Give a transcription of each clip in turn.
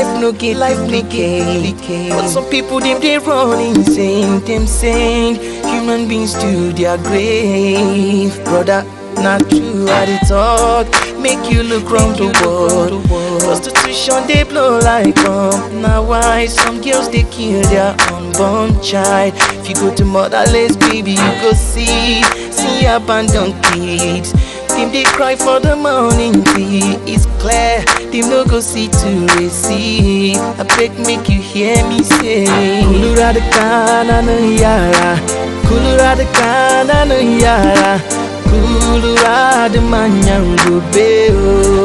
life no get decay. But some people they run insane. Them saying human beings to their grave. Brother, not true at the talk. Make you look round the world. Prostitution they blow like bomb. Now why some girls they kill their unborn child? If you go to motherless baby, you go see abandoned kids. Them they cry for the morning tea. It's clear, them no go see to receive. I beg make you hear me say, Kulura de kana no yara, Kulura de kana no yara, Kulura de manyangu.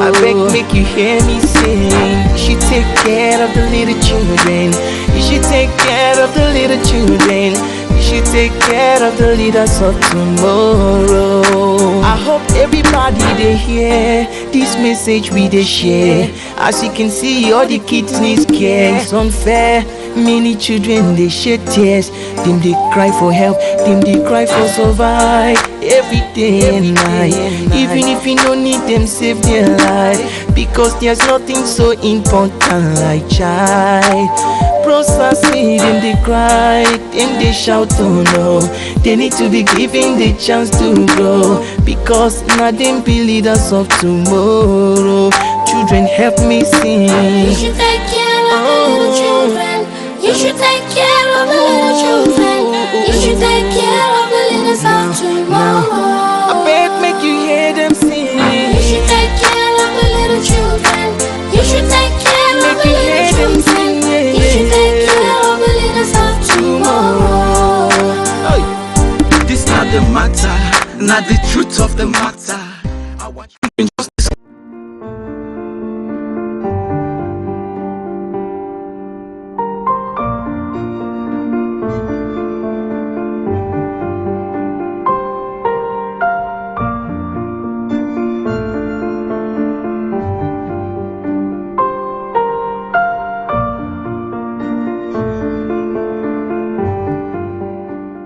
I beg make you hear me say, you should take care of the little children. You should take care of the little children. You should take care of the leaders of tomorrow. I hope everybody they hear this message we they share. As you can see, all the kids need care. It's unfair. Many children they shed tears. Them they cry for help. Them they cry for survive. Every day and night. Even if you don't need them, save their life. Because there's nothing so important like child. Process them they cry, them they shout, oh no. They need to be given the chance to grow. Because now them be leaders of tomorrow. Children help me sing. You should take care of the little children. You should take care of the little children. You should take care of the leaders of tomorrow. I beg make you hear them sing. You should take care of the little children. You should take care of the little children. You should take care of the leaders of tomorrow. This not the matter, not the truth of the matter. I want you just